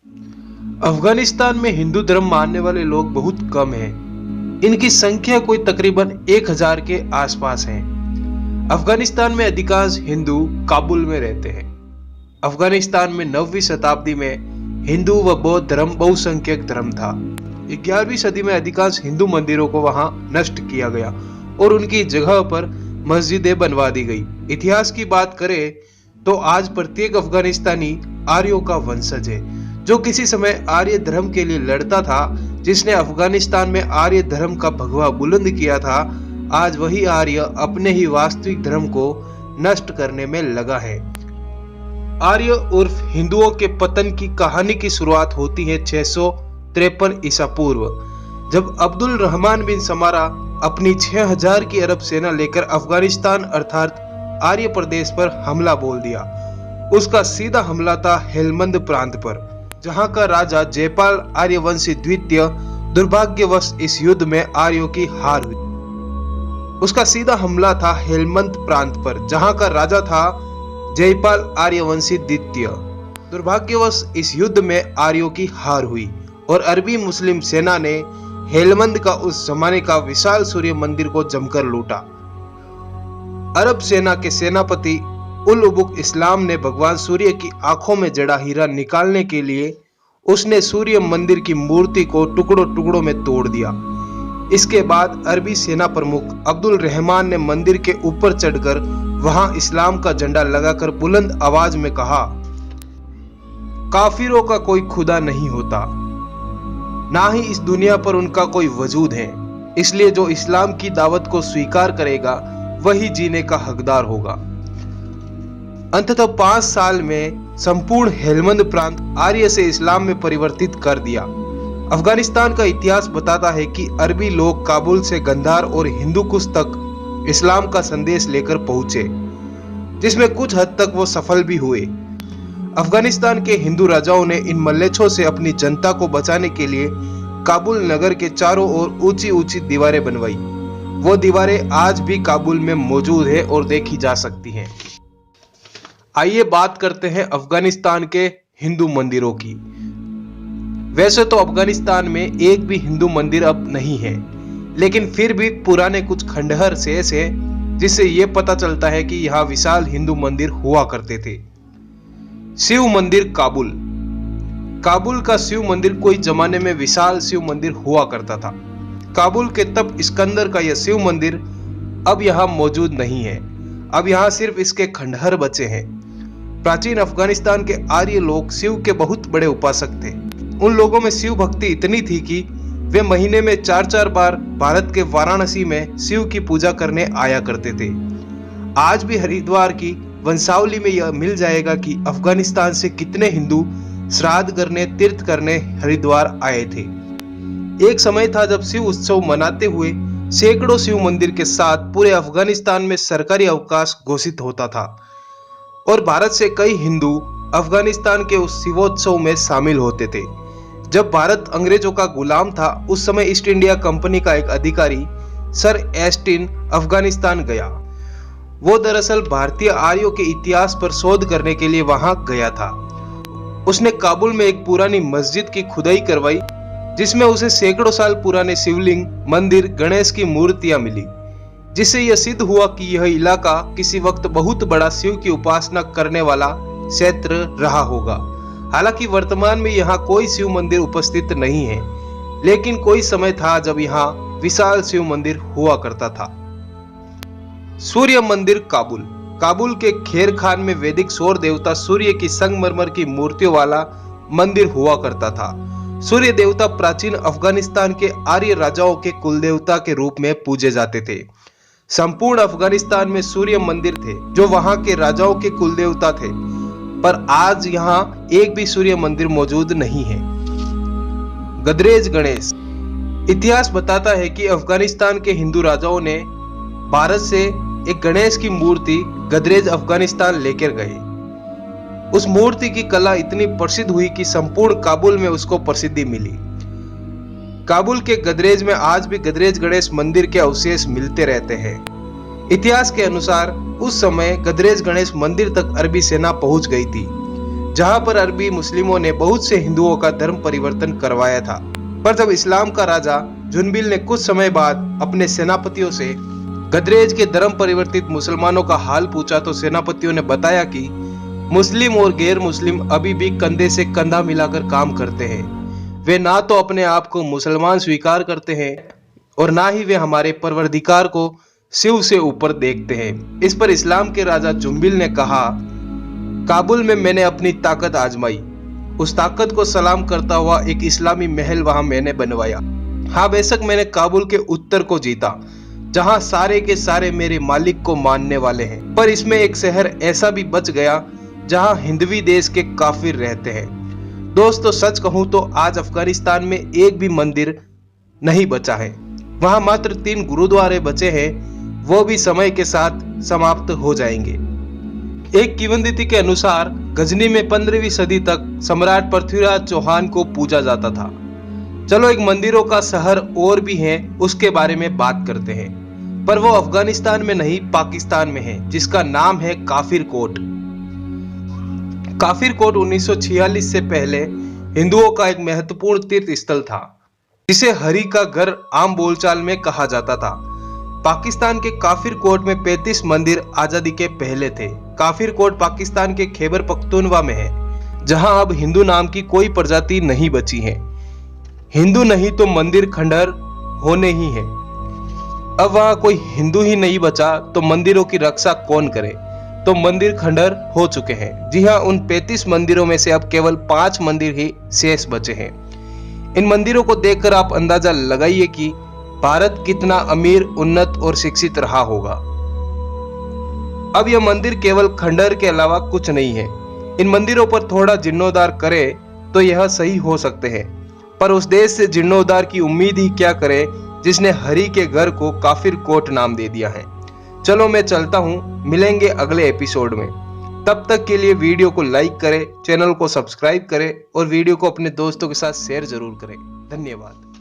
अफगानिस्तान में हिंदू धर्म मानने वाले लोग बहुत कम हैं। इनकी संख्या कोई तकरीबन 1000 के आसपास है। अफगानिस्तान में अधिकांश हिंदू काबुल में रहते हैं। अफगानिस्तान में 9वीं शताब्दी में हिंदू व बौद्ध धर्म बहुसंख्यक धर्म था। 11वीं सदी में अधिकांश हिंदू मंदिरों को वहां नष्ट किया गया और उनकी जगह पर मस्जिदें बनवा दी गई। इतिहास की बात करें तो आज प्रत्येक अफगानिस्तानी आर्यों का वंशज है, जो किसी समय आर्य धर्म के लिए लड़ता था। जिसने अफगानिस्तान में आर्य धर्म का भगवा बुलंद किया था, आज वही आर्य अपने ही वास्तविक धर्म को नष्ट करने में लगा है। आर्य उर्फ हिंदुओं के पतन की कहानी की शुरुआत होती है 653 ईसा पूर्व, जब अब्दुल रहमान बिन समारा अपनी 6000 की अरब सेना लेकर अफगानिस्तान अर्थात आर्य प्रदेश पर हमला बोल दिया। उसका सीधा हमला था हेलमंद प्रांत पर, जहां का राजा जयपाल आर्यवंशी द्वितीय दुर्भाग्यवश इस युद्ध में आर्यों की हार हुई। उसका सीधा हमला था हेलमंद प्रांत पर, जहां का राजा था जयपाल आर्यवंशी द्वितीय। दुर्भाग्यवश इस युद्ध में आर्यों की हार हुई और अरबी मुस्लिम सेना ने हेलमंद का उस जमाने का विशाल सूर्य मंदिर को जमकर लूटा। अरब सेना के सेनापति उल उबुक इस्लाम ने भगवान सूर्य की आंखों में जड़ा हीरा निकालने के लिए उसने सूर्य मंदिर की मूर्ति को टुकड़ों टुकड़ों में तोड़ दिया। इसके बाद अरबी सेना प्रमुख अब्दुल रहमान ने मंदिर के ऊपर चढ़कर वहां इस्लाम का झंडा लगाकर बुलंद आवाज में कहा, काफिरों का कोई खुदा नहीं होता, ना ही इस दुनिया पर उनका कोई वजूद है, इसलिए जो इस्लाम की दावत को स्वीकार करेगा वही जीने का हकदार होगा। अंततः 5 साल में संपूर्ण हेलमंद प्रांत आर्य से इस्लाम में परिवर्तित कर दिया। अफगानिस्तान का इतिहास बताता है कि अरबी लोग काबुल से गंधार और हिंदू कुश तक इस्लाम का संदेश लेकर पहुंचे, जिसमें कुछ हद तक वो सफल भी हुए। अफगानिस्तान के हिंदू राजाओं ने इन मल्लेच्छों से अपनी जनता को बचाने के लिए काबुल नगर के चारों ओर ऊंची ऊंची दीवारें बनवाई। वो दीवारें आज भी काबुल में मौजूद है और देखी जा सकती हैं। आइए बात करते हैं अफगानिस्तान के हिंदू मंदिरों की। वैसे तो अफगानिस्तान में एक भी हिंदू मंदिर अब नहीं है, लेकिन फिर भी पुराने कुछ खंडहर शेष है, जिससे यह पता चलता है कि यहाँ विशाल हिंदू मंदिर हुआ करते थे। शिव मंदिर काबुल। काबुल का शिव मंदिर कोई जमाने में विशाल शिव मंदिर हुआ करता था। काबुल के तप इस्कंदर का यह शिव मंदिर अब यहाँ मौजूद नहीं है। अब यहाँ सिर्फ इसके खंडहर बचे हैं। प्राचीन अफगानिस्तान के आर्य लोग शिव के बहुत बड़े उपासक थे। उन लोगों में शिव भक्ति इतनी थी कि वे महीने में 4-4 बार भारत के वाराणसी में शिव की पूजा करने आया करते थे। आज भी हरिद्वार की वंशावली में यह मिल जाएगा कि अफगानिस्तान से कितने हिंदू श्राद्ध करने, तीर्थ करने हरिद्वार आए थे। एक समय था जब शिव उत्सव मनाते हुए सैकड़ों शिव मंदिर के साथ पूरे अफगानिस्तान में सरकारी अवकाश घोषित होता था और भारत से कई हिंदू अफगानिस्तान के उस शिवोत्सव में शामिल होते थे। जब भारत अंग्रेजों का गुलाम था, उस समय ईस्ट इंडिया कंपनी का एक अधिकारी सर एस्टिन अफगानिस्तान गया। वो दरअसल भारतीय आर्यों के इतिहास पर शोध करने के लिए वहां गया था। उसने काबुल में एक पुरानी मस्जिद की खुदाई करवाई, जिसमें उसे सैकड़ों साल पुराने शिवलिंग, मंदिर, गणेश की मूर्तियां मिली, जिससे यह सिद्ध हुआ कि यह इलाका किसी वक्त बहुत बड़ा शिव की उपासना करने वाला क्षेत्र रहा होगा। हालांकि वर्तमान में यहाँ कोई शिव मंदिर उपस्थित नहीं है, लेकिन कोई समय था जब यहाँ विशाल शिव मंदिर हुआ करता था। सूर्य मंदिर काबुल। काबुल के खेर खान में वैदिक सौर देवता सूर्य की संगमरमर की मूर्तियों वाला मंदिर हुआ करता था। सूर्य देवता प्राचीन अफगानिस्तान के आर्य राजाओं के कुलदेवता के रूप में पूजे जाते थे। संपूर्ण अफगानिस्तान में सूर्य मंदिर थे जो वहां के राजाओं के कुलदेवता थे, पर आज यहाँ एक भी सूर्य मंदिर मौजूद नहीं है। गदरेज गणेश। इतिहास बताता है कि अफगानिस्तान के हिंदू राजाओं ने भारत से एक गणेश की मूर्ति गदरेज अफगानिस्तान लेकर गए। उस मूर्ति की कला इतनी प्रसिद्ध हुई कि संपूर्ण काबुल में उसको प्रसिद्धि मिली। काबुल के गदरेज में आज भी गदरेज गणेश मंदिर के अवशेष मिलते रहते हैं। इतिहास के अनुसार उस समय गदरेज गणेश मंदिर तक अरबी सेना पहुंच गई थी। जहां पर अरबी मुस्लिमों ने बहुत से हिंदुओं का धर्म परिवर्तन करवाया था। पर जब इस्लाम का राजा जुनबिल ने कुछ समय बाद अपने सेनापतियों से गदरेज के धर्म परिवर्तित मुसलमानों का हाल पूछा तो सेनापतियों ने बताया कि मुस्लिम और गैर मुस्लिम अभी भी कंधे से कंधा मिलाकर काम करते हैं। वे ना तो अपने आप को मुसलमान स्वीकार करते हैं और ना ही वे हमारे परवरदिगार को शिव से ऊपर देखते हैं। इस पर इस्लाम के राजा जुनबिल ने कहा, काबुल में मैंने अपनी ताकत आजमाई, उस ताकत को सलाम करता हुआ एक इस्लामी महल वहां मैंने बनवाया। हाँ, बेशक मैंने काबुल के उत्तर को जीता, जहां सारे के सारे मेरे मालिक को मानने वाले हैं, पर इसमें एक शहर ऐसा भी बच गया जहां हिंदवी देश के काफिर रहते हैं। दोस्तों, सच कहूं तो आज अफगानिस्तान में एक भी मंदिर नहीं बचा है। वहां मात्र 3 गुरुद्वारे बचे हैं, वो भी समय के साथ समाप्त हो जाएंगे। एक किंवदंती के अनुसार गजनी में 15वीं सदी तक सम्राट पृथ्वीराज चौहान को पूजा जाता था। चलो, एक मंदिरों का शहर और भी है, उसके बारे में बात करते हैं, पर वो अफगानिस्तान में नहीं पाकिस्तान में है, जिसका नाम है काफिर कोट। काफिर कोट 1946 से पहले हिंदुओं का एक महत्वपूर्ण तीर्थ स्थल था, जिसे हरि का घर आम बोलचाल में कहा जाता था। पाकिस्तान के काफिर कोट में 35 मंदिर आजादी के पहले थे। काफिर कोट पाकिस्तान के खैबर पख्तूनवा में है, जहां अब हिंदू नाम की कोई प्रजाति नहीं बची है। हिंदू नहीं तो मंदिर खंडहर होने ही है। अब वहां कोई हिंदू ही नहीं बचा तो मंदिरों की रक्षा कौन करे, तो मंदिर खंडहर हो चुके हैं। जी हाँ, उन 35 मंदिरों में से अब केवल 5 मंदिर ही शेष बचे हैं। इन मंदिरों को देखकर आप अंदाजा लगाइए कि भारत कितना अमीर, उन्नत और शिक्षित रहा होगा। अब यह मंदिर केवल खंडहर के अलावा कुछ नहीं है। इन मंदिरों पर थोड़ा जीर्णोद्धार करे तो यह सही हो सकते हैं, पर उस देश से जीर्णोद्धार की उम्मीद ही क्या करे जिसने हरि के घर को काफिर कोट नाम दे दिया है। चलो, मैं चलता हूँ, मिलेंगे अगले एपिसोड में। तब तक के लिए वीडियो को लाइक करें, चैनल को सब्सक्राइब करें और वीडियो को अपने दोस्तों के साथ शेयर जरूर करें। धन्यवाद।